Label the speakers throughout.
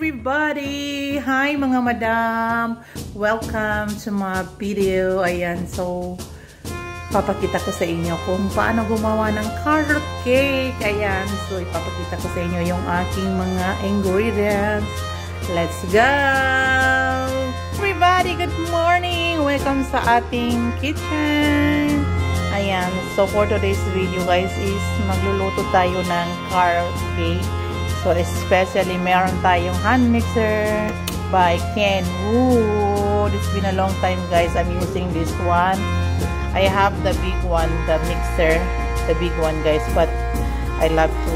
Speaker 1: everybody! Hi mga madam! Welcome to my video. Ayan, so papakita ko sa inyo kung paano gumawa ng carrot cake. Ayan, so ipapakita ko sa inyo yung aking mga ingredients. Let's go! Everybody, good morning! Welcome sa ating kitchen. Ayan, so for today's video guys is magluluto tayo ng carrot cake. So, especially, meron tayong hand mixer by Kenwood. It's been a long time, guys. I'm using this one. I have the big one, the mixer, the big one, guys. But I love to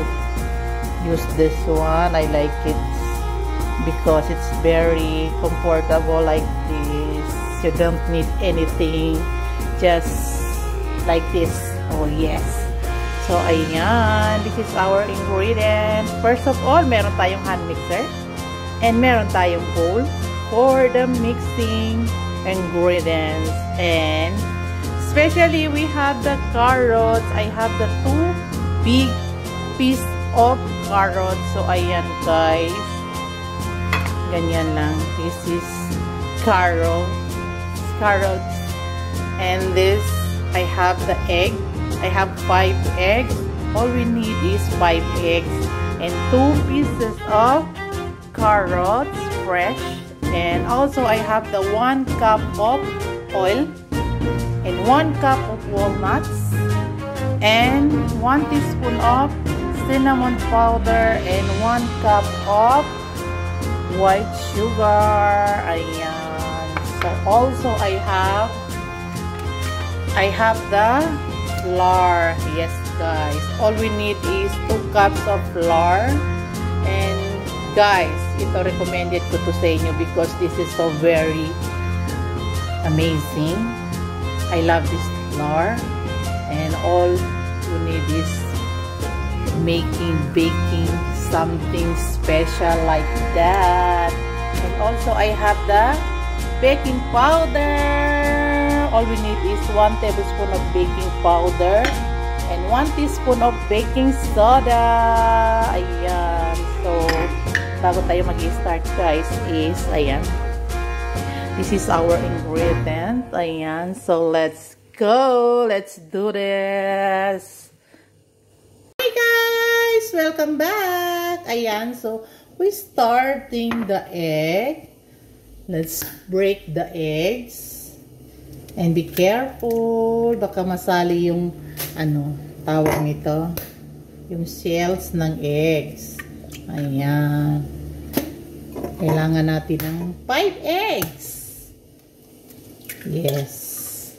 Speaker 1: use this one. I like it because it's very comfortable like this. You don't need anything. Just like this. Oh, yes. So, ayan. This is our ingredient. First of all, meron tayong hand mixer. And meron tayong bowl for the mixing ingredients. And especially, we have the carrots. I have the 2 big piece of carrots. So, ayan guys. Ganyan lang. This is carrots. And this, I have the egg. I have 5 eggs. All we need is 5 eggs and 2 pieces of carrots, fresh. And also I have the 1 cup of oil and 1 cup of walnuts and 1 teaspoon of cinnamon powder and 1 cup of white sugar. Ayan. So also I have the flour. Yes guys, all we need is 2 cups of flour. And guys, ito recommended ko to sa inyo because this is so very amazing. I love this flour. And all you need is baking something special like that. And also I have the baking powder. All we need is 1 tablespoon of baking powder and 1 teaspoon of baking soda. Ayan. So, bago tayo mag-start guys is, ayan. This is our ingredient. Ayan. So, let's go. Let's do this. Hi guys! Welcome back. Ayan. So, we're starting the egg. Let's break the eggs. And be careful, baka masali yung tawag nito, yung shells ng eggs. Ayan. Kailangan natin ng 5 eggs. Yes.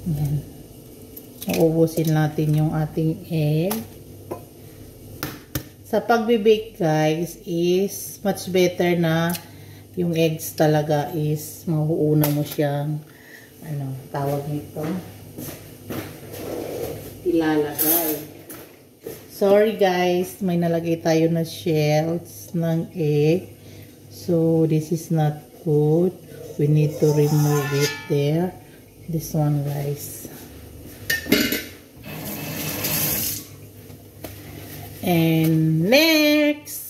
Speaker 1: Ayan. Uubusin natin yung ating egg. Sa pagbe-bake guys is much better na yung eggs talaga is mauuna mo siyang tawag nito, ilalagay. Sorry guys, may nalagay tayo na shells ng egg. So this is not good. We need to remove it there. This one guys. And next,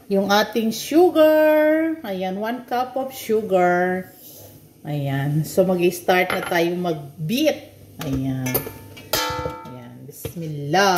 Speaker 1: yung ating sugar. Ayan, 1 cup of sugar. Ayan. So, mag-start na tayo mag-beat. Ayan. Ayan. Bismillah.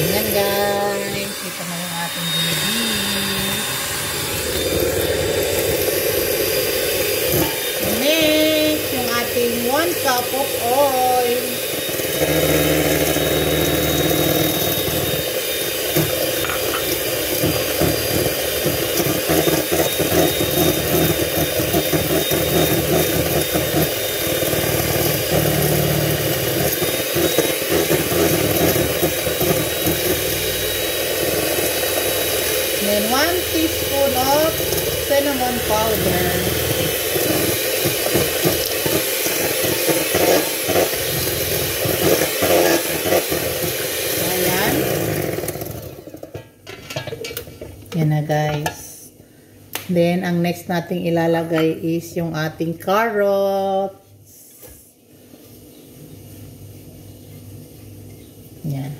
Speaker 1: Ayan guys, ito na yung ating binibis. Next, yung ating 1 cup of oil. Then 1 teaspoon of cinnamon powder. niya, guys. Then, ang next nating ilalagay is yung ating carrot. Yan.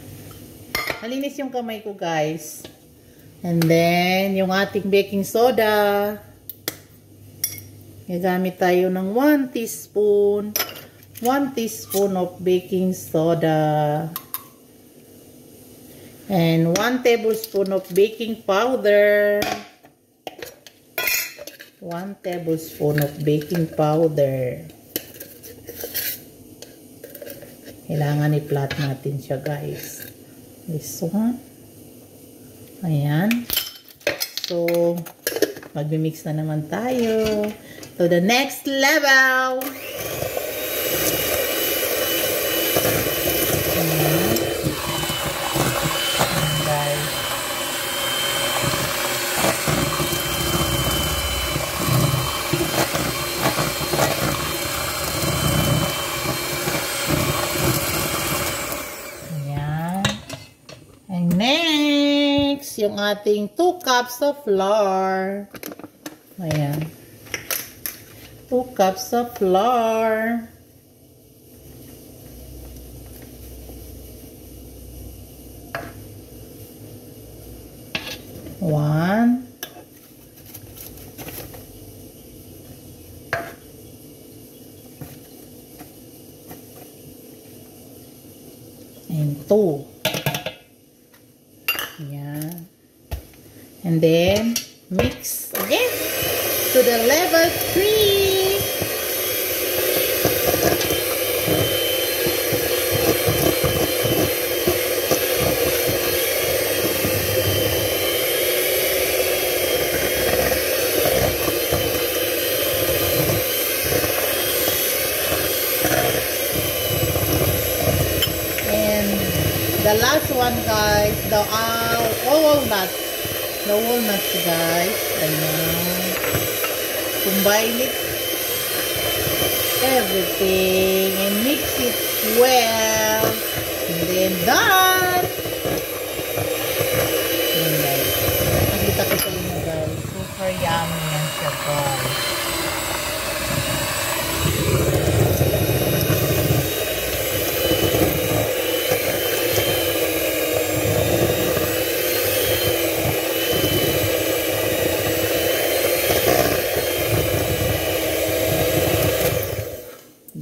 Speaker 1: Malinis yung kamay ko, guys. And then, yung ating baking soda. Gagamit tayo ng 1 teaspoon. 1 teaspoon of baking soda. And 1 tablespoon of baking powder. 1 tablespoon of baking powder. Kailangan i-flat natin siya, guys. This one. Ayan. So, magmi-mix na naman tayo to the next level. Ayan. Guys. Ayan. And next, yung ating 2 cups of flour. Ayan. 2 cups of flour. One. And 2. Ayan. And then, mix again to the level 3. The last one, guys, the walnuts. The walnuts, guys. Ayan. Combine it. Everything. And mix it well. And then done. Ayan, guys. Nakita ko sa inyo, guys. Super yummy yan siya, guys.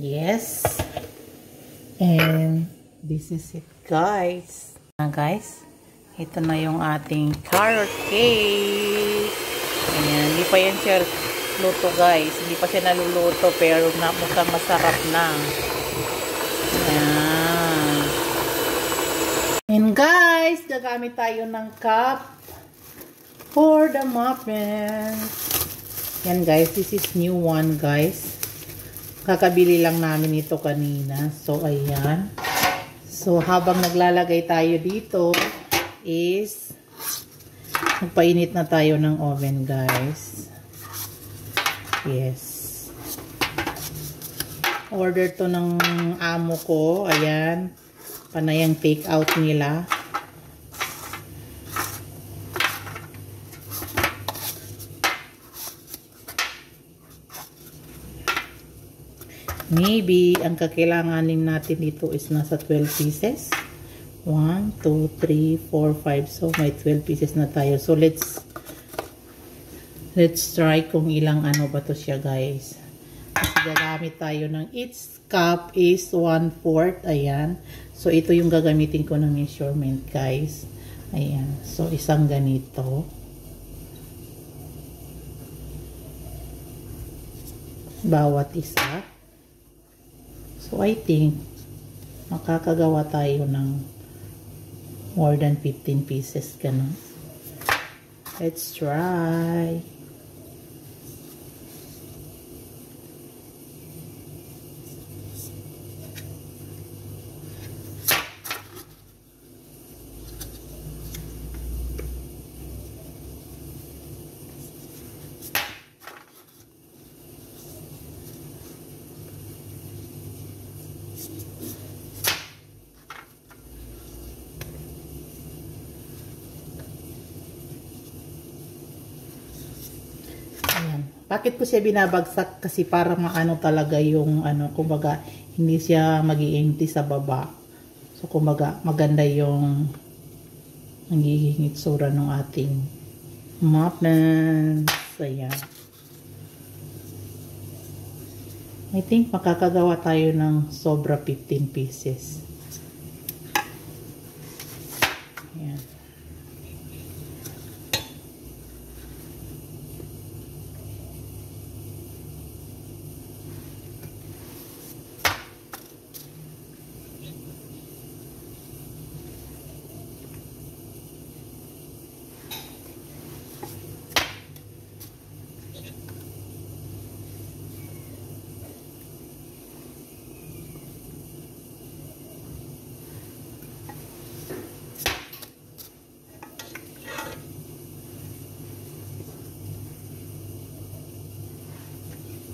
Speaker 1: Yes. And this is it, guys. Guys, ito na yung ating carrot cake. Ayan, hindi pa yan siya luto, guys. Hindi pa siya naluluto, pero mukhang masarap na. Ayan. And guys, gagamit tayo ng cup for the muffins. Yan, guys. This is new one, guys. Kakabili lang namin ito kanina. So, ayan. So, habang naglalagay tayo dito is magpainit na tayo ng oven, guys. Yes. Order to ng amo ko. Ayan. Panayang take out nila. Maybe, ang kakailanganin natin dito is nasa 12 pieces. 1, 2, 3, 4, 5. So, may 12 pieces na tayo. So, let's try kung ilang ano ba to siya, guys. Kasi gagamit tayo ng each cup is 1/4. Ayan. So, ito yung gagamitin ko ng measurement, guys. Ayan. So, isang ganito. Bawat isa. So, I think, makakagawa tayo ng more than 15 pieces, ganun. Let's try. Bakit ko siya binabagsak? Kasi para maano talaga yung kumbaga hindi siya mag-iinti sa baba. So kumbaga maganda yung nagiging itsura ng ating muffins. Ayan. I think makakagawa tayo ng sobra 15 pieces. Ayan.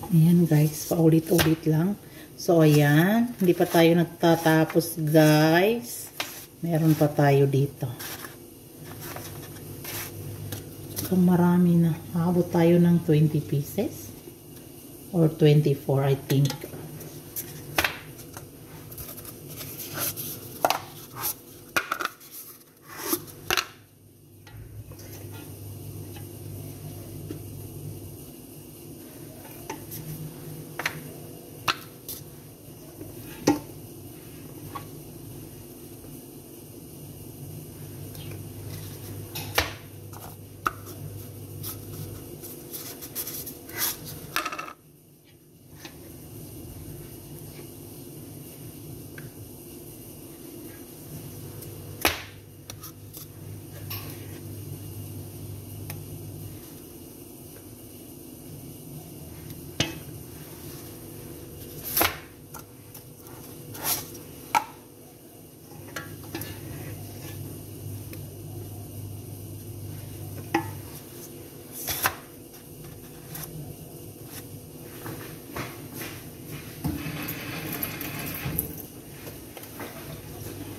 Speaker 1: Ayan guys, paulit-ulit lang. So ayan, hindi pa tayo nagtatapos guys. Meron pa tayo dito. So marami na. Aabot tayo ng 20 pieces. Or 24 I think.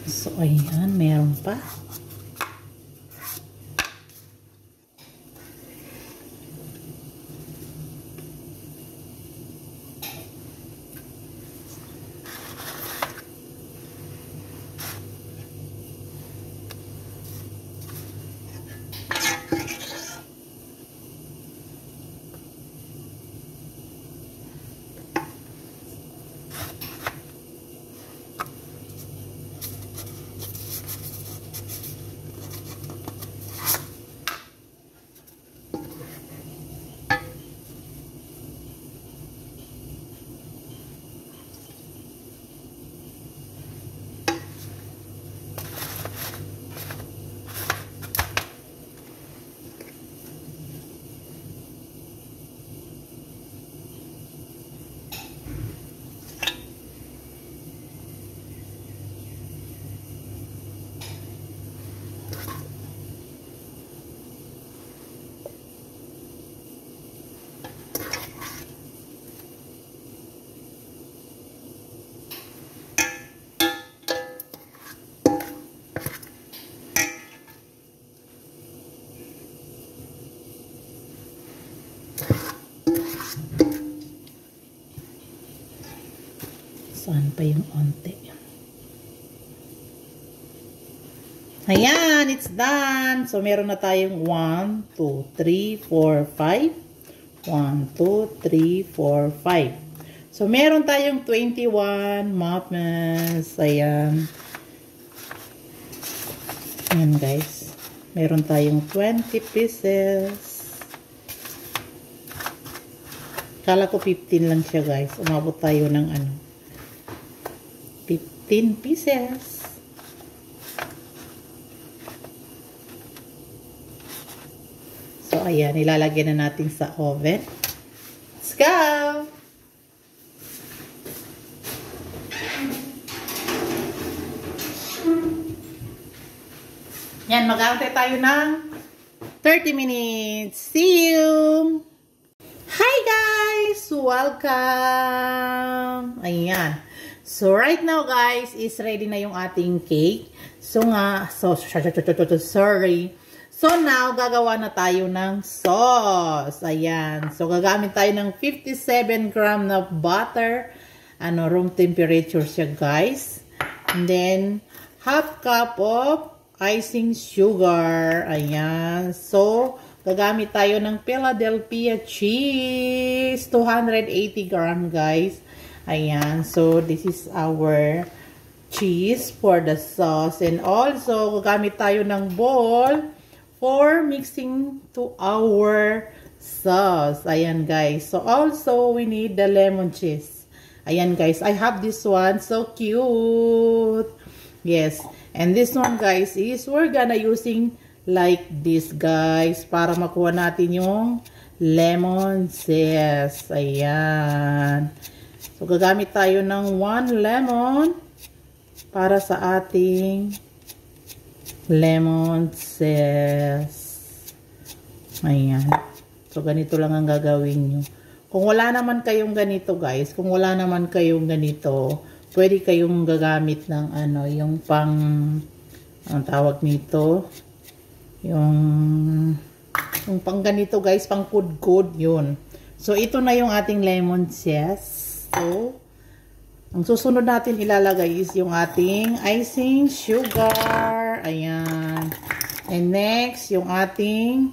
Speaker 1: So, ayan, meron pa. Saan pa yung onte? Ayan, it's done. So, meron na tayong 1, 2, 3, 4, 5. 1, 2, 3, 4, 5. So, meron tayong 21 muffins. Ayan. Ayan, guys. Meron tayong 20 pieces. Kala ko 15 lang siya, guys. Umabot tayo ng 15 pieces. So, ayan. Ilalagyan na natin sa oven. Let's go! Yan, mag-aantay tayo ng 30 minutes. See you! Hi guys! Welcome! Ayan. So, right now guys, is ready na yung ating cake. So nga, sorry. So now, gagawa na tayo ng sauce. Ayan. So gagamit tayo ng 57 gram na butter. Room temperature siya, guys. And then, half cup of icing sugar. Ayan. So, gagamit tayo ng Philadelphia cheese. 280 gram, guys. Ayan. So, this is our cheese for the sauce. And also, gagamit tayo ng bowl for mixing to our sauce. Ayan, guys. So, also, we need the lemon cheese. Ayan, guys. I have this one. So cute. Yes. And this one, guys, is we're gonna using like this, guys, para makuha natin yung lemon zest. Ayan. So, gagamit tayo ng 1 lemon para sa ating lemon zest. Ayan. So, ganito lang ang gagawin nyo. Kung wala naman kayong ganito, guys, kung wala naman kayong ganito, pwede kayong gagamit ng yung pang, ang tawag nito, yung pang ganito, guys, pang kudkud, yun. So, ito na yung ating lemon zest. So, ang susunod natin ilalagay is yung ating icing sugar. Ayan. And next, yung ating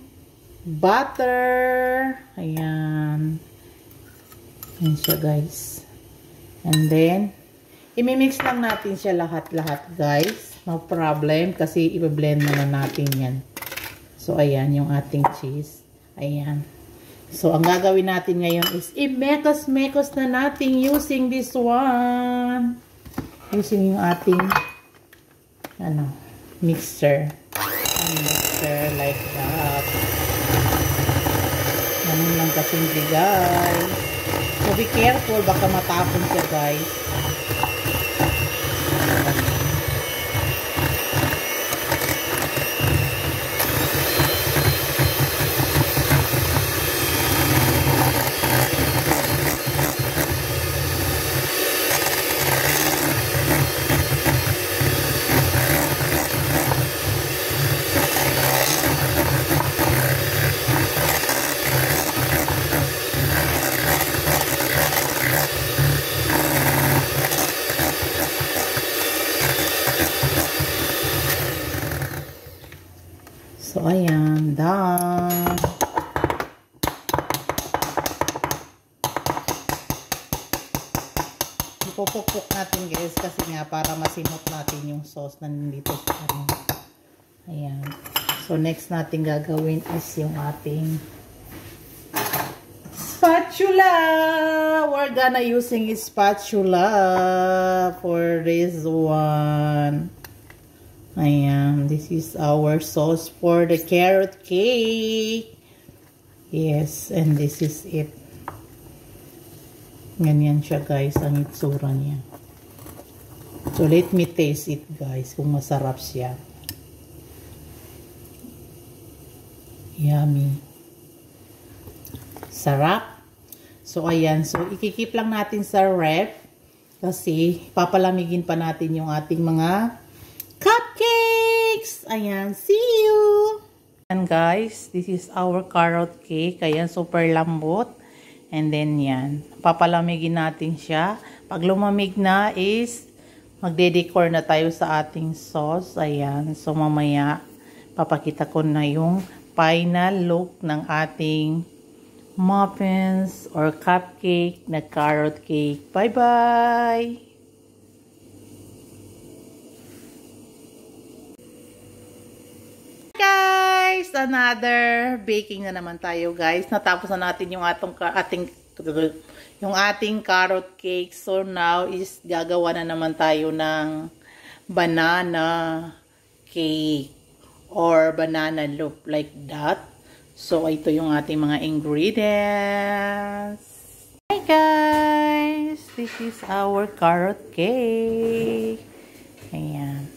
Speaker 1: butter. Ayan. Ayan siya, guys. And then, imimix lang natin siya lahat-lahat, guys. No problem, kasi i-blend na natin yan. So, ayan, yung ating cheese. Ayan. So, ang gagawin natin ngayon is i-mekos-mekos na natin using this one. Using yung ating mixer. Mixer like that. Ganun lang kasimple, guys. So, be careful. Baka matapon siya, guys. So, ayan. Done. Ipupukpuk natin, guys, kasi nga para masimot natin yung sauce na nandito sa Ayan. So, next natin gagawin is yung ating spatula. We're gonna using a spatula for this one. Ayan, this is our sauce for the carrot cake. Yes, and this is it. Ganyan siya, guys, ang itsura niya. So, let me taste it, guys, kung masarap siya. Yummy. Sarap. So, ayan. So, ikikip lang natin sa ref kasi papalamigin pa natin yung ating mga cupcakes! Ayan, see you! And guys, this is our carrot cake. Ayan, super lambot. And then yan, papalamigin natin siya. Pag lumamig na is, magde-decor na tayo sa ating sauce. Ayan, so mamaya, papakita ko na yung final look ng ating muffins or cupcake na carrot cake. Bye-bye! Guys, another baking na naman tayo, guys. Natapos na natin yung ating carrot cake. So now is gagawa na naman tayo ng banana cake or banana loaf like that. So ito yung ating mga ingredients. Hi guys, this is our carrot cake. Ayan.